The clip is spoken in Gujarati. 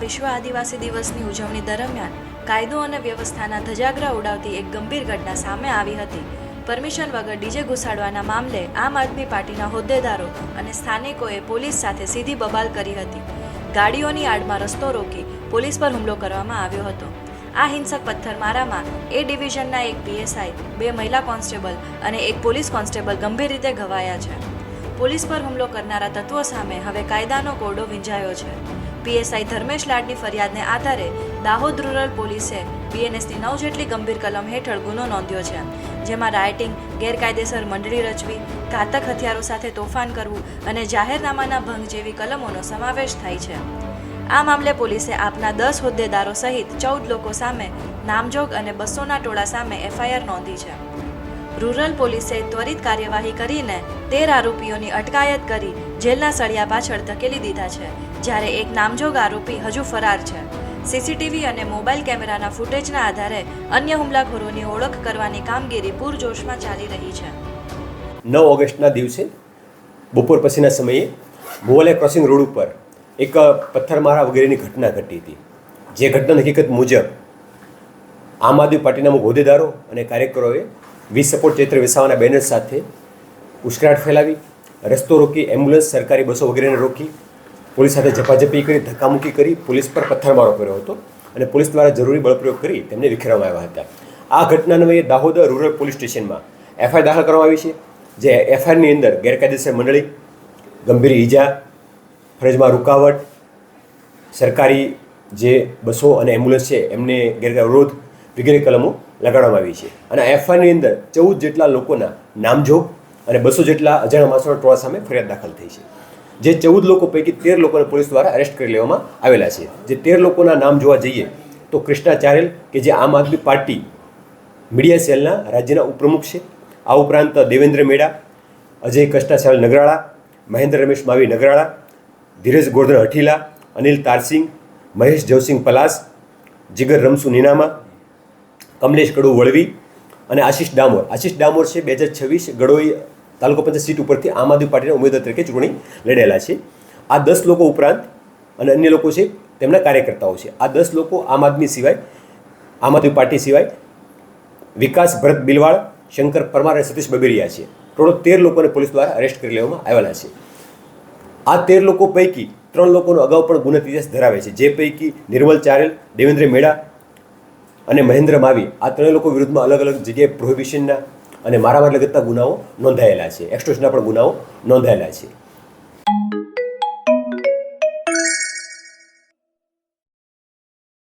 વિશ્વ આદિવાસી દિવસની ઉજવણી દરમિયાન કાયદો અને વ્યવસ્થાના ધજાગરા ઉડાવતી એક ગંભીર ઘટના સામે આવી હતી. પરમિશન વગર ડીજે ઘુસાડવાના મામલે આમ આદમી પાર્ટીના હોદ્દેદારો અને સ્થાનિકોએ પોલીસ સાથે સીધી બબાલ કરી હતી. ગાડીઓની આડમાં રસ્તો રોકી પોલીસ પર હુમલો કરવામાં આવ્યો હતો. આ હિંસક પથ્થરમારામાં એ ડિવિઝનના એક પીએસઆઈ, 2 મહિલા કોન્સ્ટેબલ અને એક પોલીસ કોન્સ્ટેબલ ગંભીર રીતે ઘવાયા છે. પોલીસ પર હુમલો કરનારા તત્વો સામે હવે કાયદાનો કોરડો વીંજાયો છે. પીએસઆઈ ધર્મેશ લાડની ફરિયાદને આધારે દાહોદ રૂરલ પોલીસે બીએનએસની 9 જેટલી ગંભીર કલમ હેઠળ ગુનો નોંધ્યો છે, જેમાં રાયટિંગ, ગેરકાયદેસર મંડળી રચવી, ઘાતક હથિયારો સાથે તોફાન કરવું અને જાહેરનામાના ભંગ જેવી કલમોનો સમાવેશ થાય છે. આ મામલે પોલીસે આપના 10 હોદ્દેદારો સહિત 14 લોકો સામે નામજોગ અને 200ના ટોળા સામે એફઆઈઆર નોંધી છે. રૂરલ પોલીસે ત્વરિત કાર્યવાહી કરીને 13 આરોપીઓની અટકાયત કરી જેલના સળિયા પાછળ ધકેલી દીધા છે, જ્યારે એક નામજોગ આરોપી હજુ ફરાર છે. સીસીટીવી અને મોબાઈલ કેમેરાના ફૂટેજના આધારે અન્ય હુમલાખોરોની ઓળખ કરવાની કામગીરી પૂરજોશમાં ચાલી રહી છે. 9 ઓગસ્ટના દિવસે બપોર પછીના સમયે મોવાલે ક્રોસિંગ રોડ ઉપર એક પથ્થરમારા વગેરેની ઘટના ઘટી હતી. જે ઘટનાની હકીકત મુજબ આમ આદમી પાર્ટીના અમુક હોદ્દેદારો અને કાર્યકરોએ વી સપોર્ટ ચૈત્ર વસાવાના બેનર સાથે ઉશ્કેરાટ ફેલાવી, રસ્તો રોકી, એમ્બ્યુલન્સ, સરકારી બસો વગેરેને રોકી, પોલીસ સાથે ઝપાઝપી કરી, ધક્કામુક્કી કરી પોલીસ પર પથ્થરમારો કર્યો હતો અને પોલીસ દ્વારા જરૂરી બળપ્રયોગ કરી તેમને વિખેરવામાં આવ્યા હતા. આ ઘટનાને દાહોદ રૂરલ પોલીસ સ્ટેશનમાં એફઆઈઆર દાખલ કરવામાં આવી છે. જે એફઆઈઆરની અંદર ગેરકાયદેસર મંડળી, ગંભીર ઈજા, ફરજમાં રૂકાવટ, સરકારી જે બસો અને એમ્બ્યુલન્સ છે એમને ગેરકાયદેસર વગેરે કલમો લગાડવામાં આવી છે. અને એફઆઈઆરની અંદર 14 જેટલા લોકોના નામજોગ અને 200 જેટલા અજાણ્યા માણસોના ટોળા સામે ફરિયાદ દાખલ થઈ છે. જે 14 લોકો પૈકી 13 લોકોને પોલીસ દ્વારા અરેસ્ટ કરી લેવામાં આવેલા છે. જે 13 લોકોના નામ જોવા જઈએ તો કૃષ્ણા ચારેલ, કે જે આમ આદમી પાર્ટી મીડિયા સેલના રાજ્યના ઉપપ્રમુખ છે. આ ઉપરાંત દેવેન્દ્ર મેડા, અજય કષ્ટાચાર્ય નગરાળા, મહેન્દ્ર રમેશ માવી નગરાળા, ધીરજ ગોરધન હઠીલા, અનિલ તારસિંગ, મહેશ જવસિંગ પલાસ, જીગર રમસુ નીનામા, કમલેશ કડુ વળવી અને આશીષ ડામોર. આશીષ ડામોર છે 2026 ગડોઈ તાલુકા પંચાયત સીટ ઉપરથી આમ આદમી પાર્ટીના ઉમેદવાર તરીકે ચૂંટણી લડેલા છે. આ 10 લોકો ઉપરાંત અને અન્ય લોકો છે તેમના કાર્યકર્તાઓ છે. આ 10 લોકો આમ આદમી પાર્ટી સિવાય વિકાસ ભરત બિલવાળ, શંકર પરમાર અને સતીશ બબેરિયા છે. ટોટલ 13 લોકોને પોલીસ દ્વારા અરેસ્ટ કરી લેવામાં આવેલા છે. આ 13 લોકો પૈકી 3 લોકોનો અગાઉ પણ ગુનો ઇતિહાસ ધરાવે છે. જે પૈકી નિર્મલ ચારેલ, દેવેન્દ્ર મેડા અને મહેન્દ્ર માવી, આ 3 લોકો વિરુદ્ધમાં અલગ અલગ જગ્યાએ પ્રોહિબિશનના અને મારામારી લગતના ગુનાઓ નોંધાયેલા છે. એક્સટોર્શનના પણ ગુનાઓ નોંધાયેલા છે.